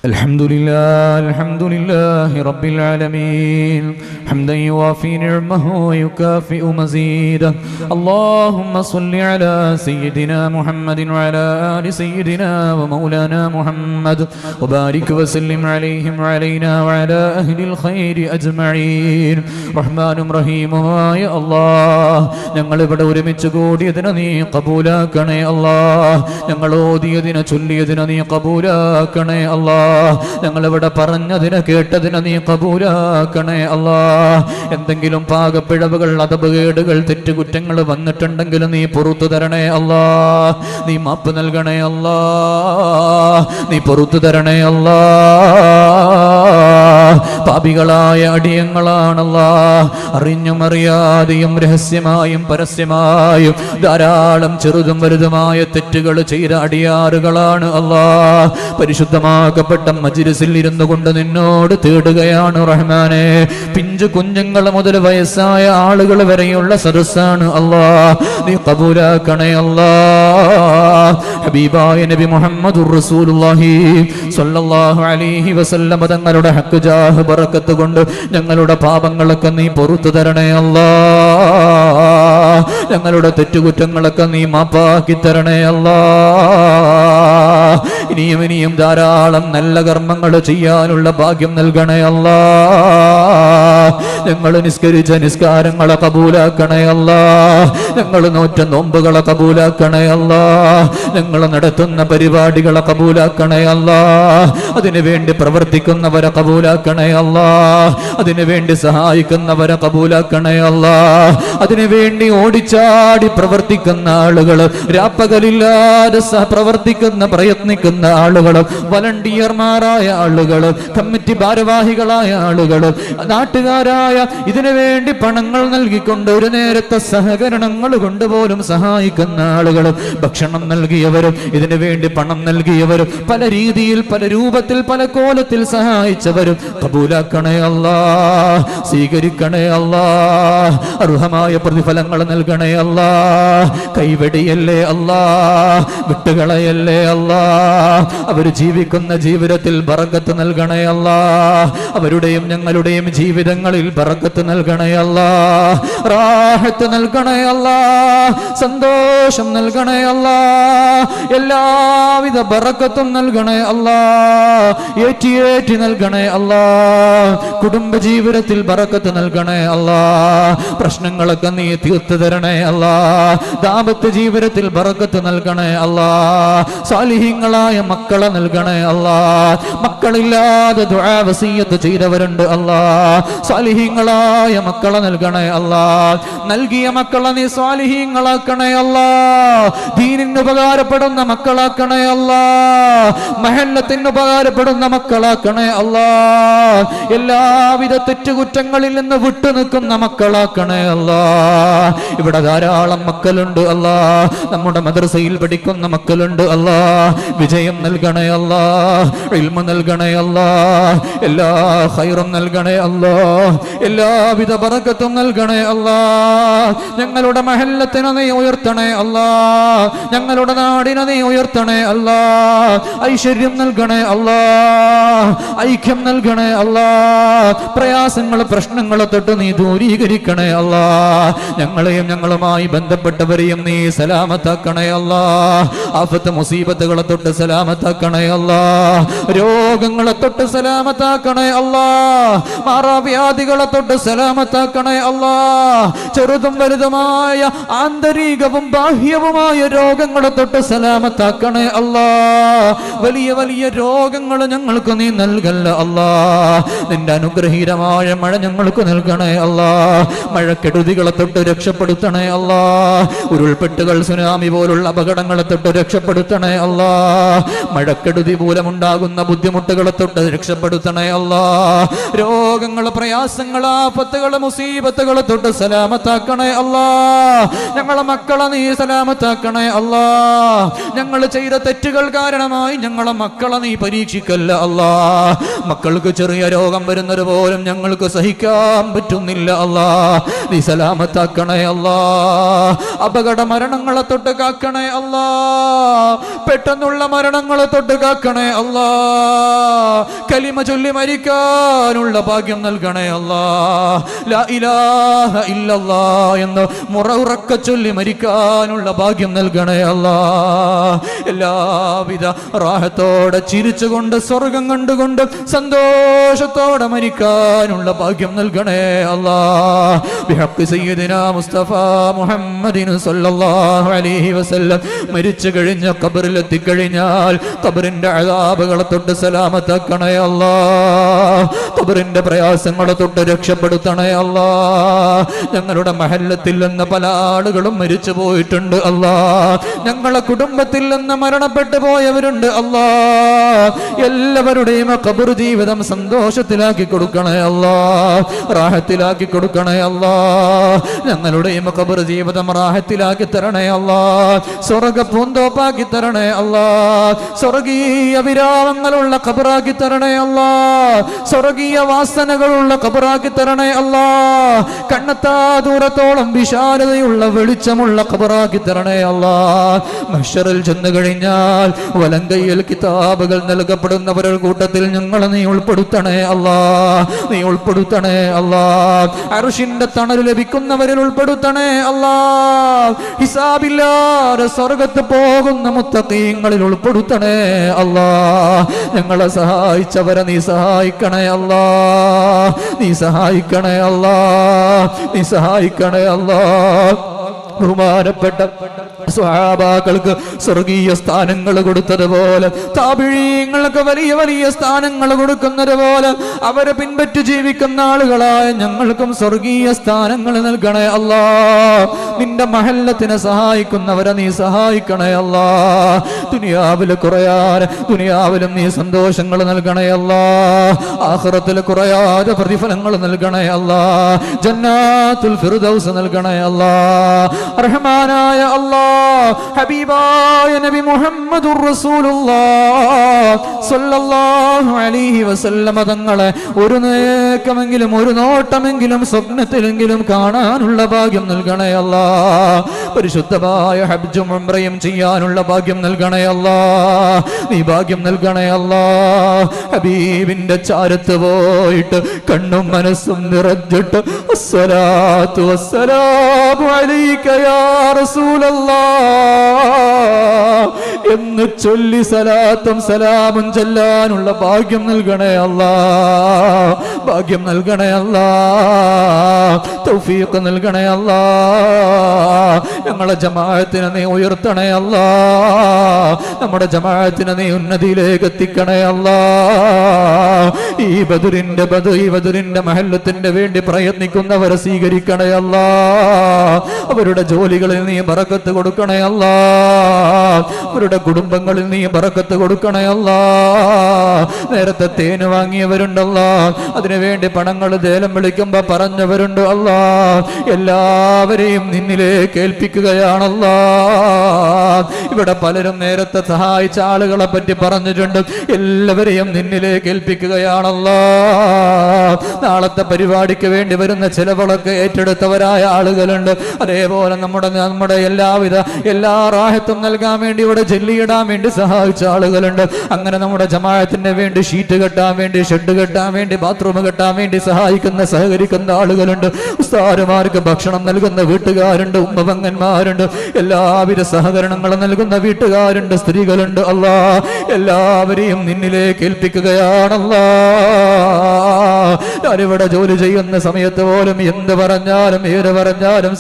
الحمد لله رب العالمين حمدا يوافي نعمه ويكافئ مزيده اللهم صل على سيدنا محمد وعلى آل سيدنا ومولانا محمد وبارك وسلم عليهم وعلينا وعلى أهل الخير أجمعين رحمن رحيم يا الله ഞങ്ങൾ ഇവിടെ ഒരുമിച്ച് കൂടിയതിനെ നീ ഖബൂലാക്കണേ അല്ലാഹ് ഞങ്ങൾ ഓതിയതിനെ ചൊല്ലിയതിനെ നീ ഖബൂലാക്കണേ അല്ലാഹ് ഞങ്ങൾ ഇവിടെ പറഞ്ഞതിനെ കേട്ടതിനെ നീ ഖബൂലാക്കണേ അല്ലാഹ് എന്തെങ്കിലും പാകപ്പിഴവുകൾ അതപകേടുകൾ തെറ്റുകുറ്റങ്ങൾ വന്നിട്ടുണ്ടെങ്കിൽ നീ പുറത്തു തരണേ അല്ലാഹ് നീ മാപ്പ് നൽകണേ അല്ലാഹ് നീ പുറത്തു തരണേ അല്ലാഹ് പാപികളായ അടിയങ്ങളാണല്ലാഹ് അറിഞ്ഞും അറിയാതെയും രഹസ്യമായും പരസ്യമായും ധാരാളം ചെറുതും വലുതുമായ തെറ്റുകൾ ചെയ്ത അടിയാറുകളാണ് അല്ലാഹ് പരിശുദ്ധമാക്കപ്പെട്ട മജ്‌ലിസിൽ ഇരുന്നു കൊണ്ട് നിന്നോട് തേടുകയാണ് റഹ്മാനെ പിഞ്ചു കുഞ്ഞുങ്ങൾ മുതൽ വയസ്സായ ആളുകൾ വരെയുള്ള സദസ്സാണ് അല്ലാഹ് നീ ഖബൂലാക്കണേ അല്ലാഹ് ഹബീബായ നബി മുഹമ്മദുർ റസൂലുള്ളാഹി സ്വല്ലല്ലാഹു അലൈഹി വസല്ലം തങ്ങളുടെ ഹഖ് ജാഹ് ബറക്കത്ത് കൊണ്ട് ഞങ്ങളുടെ പാപങ്ങളൊക്കെ നീ പുറത്തു തരണേ അല്ലാഹ് ഞങ്ങളുടെ തെറ്റുകുറ്റങ്ങളൊക്കെ നീ മാപ്പാക്കി തരണേ അല്ലാഹ് ഇനിയും ധാരാളം നല്ല കർമ്മങ്ങൾ ചെയ്യാനുള്ള ഭാഗ്യം നൽകണേ അല്ലാഹ് ഞങ്ങൾ നിസ്കരിച്ച നിസ്കാരങ്ങളെ ഖബൂലാക്കണേ അല്ലാഹ് ഞങ്ങൾ നോറ്റ നോമ്പുകളെ ഖബൂലാക്കണേ അല്ലാഹ് ഞങ്ങൾ നടത്തുന്ന പരിപാടികളെ ഖബൂലാക്കണേ അല്ലാഹ് അതിനുവേണ്ടി പ്രവർത്തിക്കുന്നവരെ ഖബൂലാക്കണേ അല്ലാഹ് അതിനുവേണ്ടി സഹായിക്കുന്നവരെ ഖബൂലാക്കണേ അല്ലാഹ് അതിനുവേണ്ടി ഓടിച്ചാടി പ്രവർത്തിക്കുന്ന ആളുകൾ രാപ്പകലില്ലാതെ പ്രവർത്തിക്കുന്ന പ്രയത്നിക്കുന്ന ആളുകൾ വളണ്ടിയർമാരായ ആളുകൾ കമ്മിറ്റി ഭാരവാഹികളായ ആളുകൾ നാട്ടുകാരായ ഇതിനു വേണ്ടി പണങ്ങൾ നൽകിക്കൊണ്ട് ഒരു നേരത്തെ സഹകരണങ്ങൾ കൊണ്ടുപോലും സഹായിക്കുന്ന ആളുകൾ ഭക്ഷണം നൽകിയവരും ഇതിനു വേണ്ടി പണം നൽകിയവരും പല രീതിയിൽ പല രൂപത്തിൽ പല കോലത്തിൽ സഹായിച്ചവരും ഖബൂലാക്കണേ അല്ലാഹ് സ്വീകരിക്കണേ അല്ലാഹ് അർഹമായ പ്രതിഫലങ്ങൾ നൽകണേ അല്ലാഹ് കൈവെടിയല്ലേ അല്ലാഹ് വിട്ടുകളയല്ലേ അല്ലാഹ് അവർ ജീവിക്കുന്ന ജീവിതത്തിൽ ബറക്കത്ത് നൽകണേ അല്ലാഹ് അവരുടെയും ഞങ്ങളുടെയും ജീവിതങ്ങളിൽ ബറക്കത്ത് നൽകണേ അല്ലാഹ് റാഹത്ത് നൽകണേ അല്ലാഹ് സന്തോഷം നൽകണേ അല്ലാഹ് എല്ലാവിധ ബറക്കത്തും നൽകണേ അല്ലാഹ് ഏറ്റി നൽകണേ അല്ലാഹ് കുടുംബ ജീവിതത്തിൽ ബറക്കത്ത് നൽകണേ അല്ലാഹ് പ്രശ്നങ്ങളൊക്കെ നീ തീർത്തു തരണേ അല്ലാഹ് ദാമ്പത്യ ജീവിതത്തിൽ ബറക്കത്ത് നൽകണേ അല്ലാഹ് സാലിഹീങ്ങളായ മക്കളെ നൽകണേ അല്ലാഹ് മക്കളില്ലാതെ ദുആ വസിയ്യത്ത് ചെയ്തവരുണ്ട് അല്ലാഹ് സാലിഹീങ്ങളായ മക്കളെ നൽകണേ അല്ലാഹ് നൽകിയ മക്കളെ നീ സാലിഹീങ്ങളാക്കണേ അല്ലാഹ് ദീനിന് ഉപകാരപ്പെടുന്ന മക്കളാക്കണേ അല്ലാഹ് മഹല്ലത്തിന് ഉപകാരപ്പെടുന്ന മക്കളാക്കണേ അല്ലാഹ് എല്ലാവിധ തെറ്റുകുറ്റങ്ങളിൽ നിന്ന് വിട്ടുനിൽക്കുന്ന മക്കളാക്കണേ അല്ലാഹ് ഇവിടെ ധാരാളം മക്കളുണ്ട് അല്ലാഹ് നമ്മുടെ മദ്രസയിൽ പഠിക്കുന്ന മക്കളുണ്ട് അല്ലാഹ് വിജയം നൽകണേ അല്ലാഹ് ഇൽമു നൽകണേ അല്ലാഹ് എല്ലാ ഖൈറും നൽകണേ അല്ലാഹ് എല്ലാവിധ ബറക്കത്തും നൽകണേ അല്ലാഹ് ഞങ്ങളുടെ മഹല്ലത്തിനെ നീ ഉയർത്തണേ അല്ലാഹ് ഞങ്ങളുടെ നാടിനെ നീ ഉയർത്തണേ അല്ലാഹ് ഐശ്വര്യം നൽകണേ അല്ലാഹ് ഐക്യം നൽകണേ അല്ലാഹ് പ്രയാസങ്ങൾ പ്രശ്നങ്ങൾ തൊട്ട് നീ ദൂരീകരിക്കണേ അല്ലാഹ് ഞങ്ങളെയും ഞങ്ങളുമായി ബന്ധപ്പെട്ടവരെയും നീ സലാമത്താക്കണേ അല്ലാഹ് ആഫത്ത് മുസീബത്തുകളെ തൊട്ട് സലാമത്താക്കണേ അല്ലാഹ് രോഗങ്ങളെ തൊട്ട് സലാമത്താക്കണേ അല്ലാഹ് മാറാവ്യാധികളെ തൊട്ട് സലാമത്താക്കണേ അല്ലാഹ് ചെറുതും വലുതുമായ ആന്തരികവും ബാഹ്യവുമായ രോഗങ്ങളെ തൊട്ട് സലാമത്താക്കണേ അല്ലാഹ് വലിയ വലിയ രോഗങ്ങൾ ഞങ്ങൾക്ക് നീ നൽകല്ല അല്ലാഹ് നിന്റെ അനുഗ്രഹീതമായ മഴ ഞങ്ങൾക്ക് നൽകണേ അല്ലാഹ് മഴക്കെടുതികളെ തൊട്ട് രക്ഷപ്പെടുത്തണേ അല്ലാഹ് ഉരുൾപൊട്ടുകൾ സുനാമി പോലുള്ള അപകടങ്ങളെ തൊട്ട് രക്ഷപ്പെടുത്തണേ അല്ലാഹ് മഴക്കെടുതി മൂലമുണ്ടാകുന്ന ബുദ്ധിമുട്ടുകളെ തൊട്ട് രക്ഷപ്പെടുത്തണേ അല്ലാഹ് രോഗങ്ങൾ പ്രയാസങ്ങൾ ആപത്തുകൾ മുസീബത്തുകളെ തൊട്ട് സലാമത്താക്കണേ അല്ലാഹ് ഞങ്ങളെ മക്കളെ നീ സലാമത്താക്കണേ അല്ലാഹ് ഞങ്ങൾ ചെയ്ത തെറ്റുകൾ കാരണമായി ഞങ്ങളെ മക്കളെ നീ പരീക്ഷിക്കല്ല അല്ലാഹ് മക്കൾക്ക് ചെറിയ രോഗം വരുന്നത് പോലും ഞങ്ങൾക്ക് സഹിക്കാൻ പറ്റുന്നില്ല അല്ലാഹ് നീ സലാമത്താക്കണേ അല്ലാഹ് അപകട മരണങ്ങളെ തൊട്ട് കാക്കണേ അല്ലാഹ് പെട്ടെന്നുള്ള മരണങ്ങളെ തൊട്ട് കാക്കണേ അല്ലാ. കലിമ ചൊല്ലി മരിക്കാനുള്ള ഭാഗ്യം നൽകണേ അല്ലാ. ലാ ഇലാഹ ഇല്ലല്ലാഹ് എന്ന് മുറഉറക്ക ചൊല്ലി മരിക്കാനുള്ള ഭാഗ്യം നൽകണേ അല്ലാ. എല്ലാവിധ റാഹത്തോടെ ചിരിച്ചുകൊണ്ട് സ്വർഗം കണ്ടുകൊണ്ട് സന്തോഷത്തോടെ മരിക്കാനുള്ള ഭാഗ്യം നൽകണേ അല്ലാ. ബിഹഖ് സയ്യിദിനാ മുസ്തഫ മുഹമ്മദിൻ സല്ലല്ലാഹു അലൈഹി വസല്ലം മരിച്ചു കഴിഞ്ഞ ഖബറിൽ എത്തിക്കഴിഞ്ഞാൽ ഖബറിന്റെ അദാബുകളെ തൊട്ട് സലാമത്താക്കണേ അല്ലാ. ഖബറിന്റെ പ്രയാസങ്ങളെ തൊട്ട് രക്ഷപ്പെടുത്തണേ അല്ലാ. ഞങ്ങളുടെ മഹല്ലത്തിൽ നിന്ന് പല ആളുകളും മരിച്ചു പോയിട്ടുണ്ട് അല്ലാ. ഞങ്ങളെ കുടുംബത്തിൽ നിന്ന് മരണപ്പെട്ടു പോയവരുണ്ട് അല്ലാ. എല്ലാവരുടെയും ഖബർ ജീവിതം സന്തോഷത്തിലാക്കി കൊടുക്കണേ അല്ലാ. റാഹത്തിലാക്കി കൊടുക്കണേ അല്ലാ. ഞങ്ങളുടെയും ഖബർ ജീവിതം റാഹത്തിലാക്കി തരണേ അല്ലാ. സ്വർഗ്ഗ പൂന്തോപ്പാക്കി തരണേ അല്ലാ. സ്വർഗീയ വിരാമങ്ങളുള്ള ഖബറാക്കി തരണേ അല്ലാ. സ്വർഗീയ വാസനകളുള്ള ഖബറാക്കി തരണേ അല്ലാ. കണ്ണെത്താ ദൂരത്തോളം വിശാലതയുള്ള വെളിച്ചമുള്ള ഖബറാക്കി തരണേ അല്ലാ. മഹ്ശറിൽ ചെന്ന് കഴിഞ്ഞാൽ വലങ്കയിൽ കിതാബുകൾ നൽകപ്പെടുന്നവരുടെ കൂട്ടത്തിൽ ഞങ്ങളെ നീ ഉൾപ്പെടുത്തണേ അല്ലാ. നീ ഉൾപ്പെടുത്തണേ അല്ലാ. അർശിന്റെ തണൽ ലഭിക്കുന്നവരിൽ ഉൾപ്പെടുത്തണേ അല്ലാ. ഹിസാബില്ലാതെ സ്വർഗ്ഗത്ത് പോകുന്ന മുത്തഖീങ്ങളിൽ ഉൾപ്പെടുത്തണേ അല്ലാ. ഞങ്ങളെ സഹായിച്ചവരെ നീ സഹായിക്കണേ അല്ലാ. നീ സഹായിക്കണേ അല്ലാ. നീ സഹായിക്കണേ അല്ലാ. ബഹുമാനപ്പെട്ട സ്വഹാബാക്കൾക്ക് സ്വർഗീയ സ്ഥാനങ്ങൾ കൊടുത്തതുപോലെ താബിഈങ്ങൾക്ക് വലിയ വലിയ സ്ഥാനങ്ങൾ കൊടുക്കുന്നത് പോലെ അവരെ പിൻപറ്റി ജീവിക്കുന്ന ആളുകളായ ഞങ്ങൾക്കും സ്വർഗീയ സ്ഥാനങ്ങൾ നൽകണേ അല്ലാ. നിന്റെ മഹല്ലത്തിനെ സഹായിക്കുന്നവരെ നീ സഹായിക്കണേ അല്ലാ. ദുനിയാവിൽ കുറയാതെ ദുനിയാവിലും നീ സന്തോഷങ്ങൾ നൽകണേ അല്ലാ. ആഖിറത്തിൽ കുറയാതെ പ്രതിഫലങ്ങൾ നൽകണേ അല്ലാ. ജന്നാത്തുൽ ഫിർദൗസ് നൽകണേ അല്ലാ. റഹ്മാനായ അല്ലാഹ് ഹബീബായ നബി മുഹമ്മദുർ റസൂലുള്ളാഹ് സ്വല്ലല്ലാഹു അലൈഹി വസല്ലമ തങ്ങളെ ഒരു നേക്കമെങ്കിലും ഒരു നോട്ടമെങ്കിലും സ്വപ്നത്തിലെങ്കിലും കാണാനുള്ള ഭാഗ്യം നൽകണേ അല്ലാഹ്. പരിശുദ്ധമായ ഹജ്ജും ഉംറയും ചെയ്യാനുള്ള ഭാഗ്യം നൽകണേ അല്ലാഹ്. നീ ഭാഗ്യം നൽകണേ അല്ലാഹ്. ഹബീബിന്റെ ചാരത്ത് പോയിട്ട് കണ്ണും മനസ്സും നിറഞ്ഞിട്ട് അസ്സലാത്തു വസ്സലാമു അലൈക യാ റസൂലല്ലാഹ് എന്ന് ചൊല്ലി സലാത്തും സലാമും ചൊല്ലാനുള്ള ഭാഗ്യം നൽകണേ അല്ലാഹ്. ഭാഗ്യം നൽകണേ അല്ലാഹ്. തൗഫീഖ് നൽകണേ അല്ലാഹ്. ഞങ്ങളെ ജമാഅത്തിനെ നീ ഉയർത്തണേ അല്ലാഹ്. നമ്മുടെ ജമാഅത്തിനെ നീ ഉന്നതിയിലേക്ക് എത്തിക്കണേ അല്ലാഹ്. ഈ ബദറിന്റെ മഹല്ലത്തിന്റെ വേണ്ടി പ്രയത്നിക്കുന്നവരെ സ്വീകരിക്കണേ അല്ലാഹ്. അവരുടെ ജോലികളിൽ നീ ബറക്കത്ത് കൊടുക്കണേ അല്ലാഹ്. അവരുടെ കുടുംബങ്ങളിൽ നീ ബറക്കത്ത് കൊടുക്കണേ അല്ലാഹ്. നേരത്തെ തേന് വാങ്ങിയവരുണ്ടല്ലാ, അതിനുവേണ്ടി പണങ്ങൾ ദേലം വിളിക്കുമ്പോ പറഞ്ഞവരുണ്ട് അല്ലാ. എല്ലാവരെയും നിന്നിലേക്ക് ഏൽപ്പിക്കുകയാണല്ലാ. ഇവിടെ പലരും നേരത്തെ സഹായിച്ച ആളുകളെ പറ്റി പറഞ്ഞിട്ടുണ്ട്. എല്ലാവരെയും നിന്നിലേക്ക് ഏൽപ്പിക്കുകയാണല്ലാ. നാളത്തെ പരിപാടിക്ക് വേണ്ടി വരുന്ന ചിലവുകളൊക്കെ ഏറ്റെടുത്തവരായ ആളുകളുണ്ട്. അതേപോലെ നമ്മുടെ എല്ലാ റാഹത്തും നൽകാൻ വേണ്ടി ഇവിടെ ജെല്ലിയിടാൻ വേണ്ടി സഹായിച്ച ആളുകളുണ്ട്. അങ്ങനെ നമ്മുടെ ജമാഅത്തിന് വേണ്ടി ഷീറ്റ് കെട്ടാൻ വേണ്ടി, ഷെഡ് കെട്ടാൻ വേണ്ടി, ബാത്റൂം കെട്ടാൻ വേണ്ടി സഹകരിക്കുന്ന ആളുകളുണ്ട്. ഉസ്താദുമാർക്ക് ഭക്ഷണം നൽകുന്ന വീട്ടുകാരുണ്ട്, ഉമ്മപങ്ങന്മാരുണ്ട്, എല്ലാവിധ സഹകരണങ്ങളും നൽകുന്ന വീട്ടുകാരുണ്ട്, സ്ത്രീകളുണ്ട്. അല്ലാ, എല്ലാവരെയും നിന്നിലേക്ക് ഏൽപ്പിക്കുകയാണല്ലാ. ഞാനിവിടെ ജോലി ചെയ്യുന്ന സമയത്ത് പോലും എന്ത് പറഞ്ഞാലും ഏത് പറഞ്ഞാലും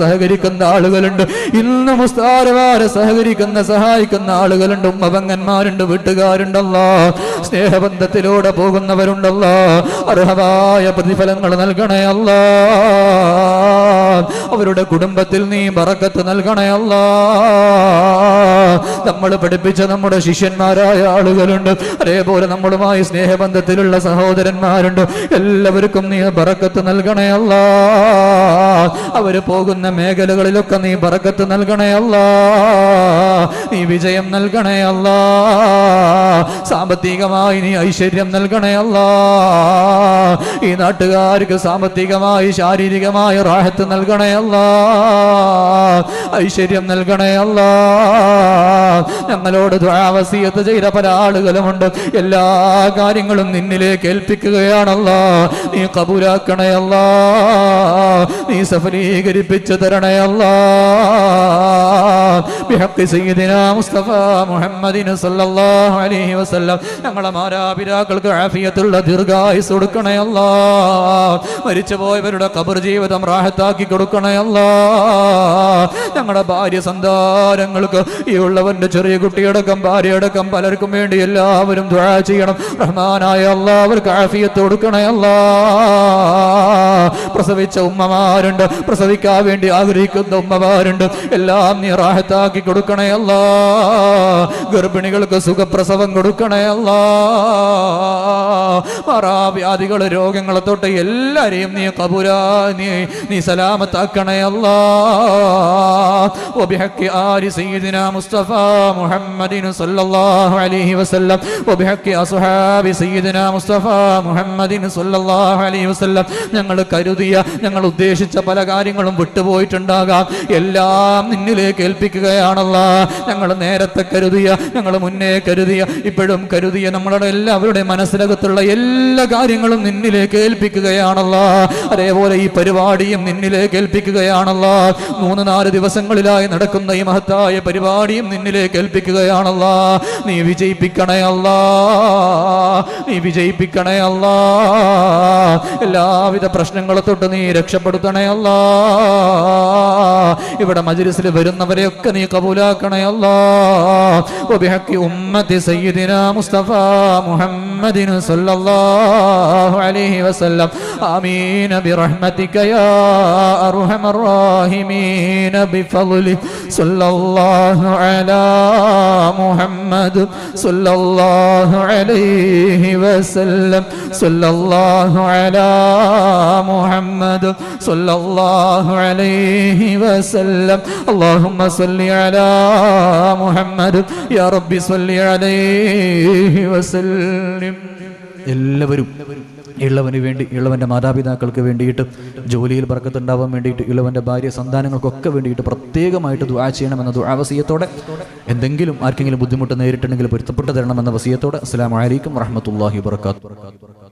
സഹകരിക്കുന്ന ആളുകളുണ്ട്. ഇന്നും ഉസ്താദുമാരെ സഹായിക്കുന്ന ആളുകളുണ്ട്, ഉമ്മപങ്ങന്മാരുണ്ട്, വീട്ടുകാരുണ്ടല്ലോ. സ്നേഹബന്ധത്തിലൂടെ പോകുന്നവരുണ്ടല്ലോ. അർഹമായ പ്രതിഫലങ്ങൾ നൽകണേ അല്ലാ. അവരുടെ കുടുംബത്തിൽ നീ ബറക്കത്ത് നൽകണേ അല്ലാ. നമ്മൾ പഠിപ്പിച്ച നമ്മുടെ ശിഷ്യന്മാരായ ആളുകളുണ്ട്, അതേപോലെ നമ്മളുമായി സ്നേഹബന്ധത്തിലുള്ള സഹോദരന്മാരുണ്ട്. എല്ലാവർക്കും നീ ബറക്കത്ത് നൽകണേ അല്ലാ. അവര് പോകുന്ന മേഖലകളിലൊക്കെ നീ ബറക്കത്ത് നൽകണേ അല്ലാ, നീ വിജയം നൽകണേ അല്ലാ, സാമ്പത്തികമായി നീ ഐശ്വര്യം നൽകണേ അല്ലാ, ഈ നാട്ടുകാർക്ക് സാമ്പത്തികമായി ശാരീരികമായി റാഹത്ത് നൽകണേ അല്ലാ, ഐശ്വര്യം നൽകണേ അല്ലാ. ഞങ്ങളോട് ദുആ വസിയത്ത് ചെയ്ത പല ആളുകളുമുണ്ട്. എല്ലാ കാര്യങ്ങളും നിന്നിലേക്ക് ഏൽപ്പിക്കുകയാണല്ലാ, നീ കബൂലാക്കണേ അല്ലാ, നീ സഫലീകരിപ്പിച്ചു തരണേ അല്ലാ. ബിഹഖ് സയ്യിദിനാ മുസ്തഫ മുഹമ്മദിൻ സല്ലല്ലാഹു അലൈഹി വസല്ലം ഞങ്ങളെ മാതാപിതാക്കൾക്ക് ആഫിയത്തുള്ള ദീർഘായുസ് കൊടുക്കണേ അല്ലാ, മരിച്ചുപോയവരുടെ ഖബർ ജീവിതം റാഹത്താക്കി കൊടുക്കണേ അല്ലാ. ഞങ്ങളുടെ ഭാര്യ സന്താനങ്ങൾക്ക് ഈ ഉള്ളവന്റെ ചെറിയ കുട്ടിയടക്കം ഭാര്യയടക്കം പലർക്കും വേണ്ടി എല്ലാവരും ദുആ ചെയ്യണം. റഹ്മാനായ അല്ലാഹ് അവർക്ക് ആഫിയത്ത് കൊടുക്കണേ അല്ലാ. പ്രസവിച്ച ഉമ്മമാരുണ്ട്, പ്രസവിക്കാൻ വേണ്ടി ആഗ്രഹിക്കുന്ന ഉമ്മമാരുണ്ട്, എല്ലാം നീ റാഹത്താക്കി കൊടുക്കണേ അല്ലാ. ഗർഭിണികൾക്ക് സുഖപ്രസവം കൊടുക്കണേ അല്ലാ. മാറാവ്യാധികൾ രോഗങ്ങളെ തൊട്ട് എല്ലാരെയും നീ കബൂലാ നീ സലാമത്താക്കണേ അല്ലാ. وبحق آل سيدنا مصطفى محمد صلى الله عليه وسلم وبحق أصحاب سيدنا مصطفى محمد صلى الله عليه وسلم ഞങ്ങൾ കരുതിയ ഞങ്ങൾ ഉദ്ദേശിച്ച പല കാര്യങ്ങളും വിട്ടുപോയിട്ടുണ്ടാകാം, എല്ലാം നിന്നിലേക്ക് ഏൽപ്പിക്കുകയാണല്ലാ. ഞങ്ങൾ നേരത്തെ കരുതിയ, ഞങ്ങൾ മുന്നേ കരുതിയ, ഇപ്പോഴും കരുതിയ നമ്മളുടെ എല്ലാവരുടെ മനസ്സിലകത്തുള്ള എല്ലാ കാര്യങ്ങളും നിന്നിലേക്ക് ഏൽപ്പിക്കുകയാണല്ലാ. അതേപോലെ ഈ പരിപാടിയും നിന്നിലേക്ക് ഏൽപ്പിക്കുകയാണല്ലാ. 3-4 ദിവസങ്ങളിലായി നടക്കുന്ന ഈ മഹത്തായ പരിപാടിയും നിന്നിലേക്ക് ഏൽപ്പിക്കുകയാണല്ലാ. നീ വിജയിപ്പിക്കണേ അല്ലാ, നീ വിജയിപ്പിക്കണേ അല്ലാ. എല്ലാവിധ പ്രശ്നങ്ങളെ തൊട്ട് നീ രക്ഷപ്പെടുത്തണേ അല്ലാ. ഇവിടെ മജ്‌ലിസിൽ വരുന്നവരെയൊക്കെ നീ കബൂലാക്കണേ അല്ലാ. വബിഹഖി ഉമ്മത്തി സയ്യിദിനാ മുസ്തഫ മുഹമ്മദിൻ സല്ലല്ലാഹു അലൈഹി വസല്ലം ആമീൻ ബിറഹ്മതിക യാ അർഹമർ റഹീമീൻ ബിഫളലി സല്ലല്ലാഹു അലാ മുഹമ്മദ് സല്ലല്ലാഹു അലൈഹി വസല്ലം സല്ലല്ലാഹു അലാ മുഹമ്മദ് സല്ലല്ലാഹു അലൈഹി വസല്ലം അല്ലാഹുമ്മ സല്ലി അലാ മുഹമ്മദ് യാ റബ്ബി സല്ലി അലൈഹി വസല്ലം. എല്ലാവരും ഇളവന് വേണ്ടി, ഇളവൻ്റെ മാതാപിതാക്കൾക്ക് വേണ്ടിയിട്ട്, ജോലിയിൽ ബർക്കത്തുണ്ടാവാൻ വേണ്ടിയിട്ട്, ഇളവൻ്റെ ഭാര്യ സന്താനങ്ങൾക്കൊക്കെ വേണ്ടിയിട്ട് പ്രത്യേകമായിട്ട് ദുആ ചെയ്യണമെന്ന ദുആ വസിയത്തോടെ, എന്തെങ്കിലും ആർക്കെങ്കിലും ബുദ്ധിമുട്ട് നേരിട്ടുണ്ടെങ്കിൽ പൊരുത്തപ്പെട്ട് തരണമെന്ന വസിയത്തോടെ അസ്സലാമു അലൈക്കും വറഹ്മത്തുള്ളാഹി വബറകാതുഹു.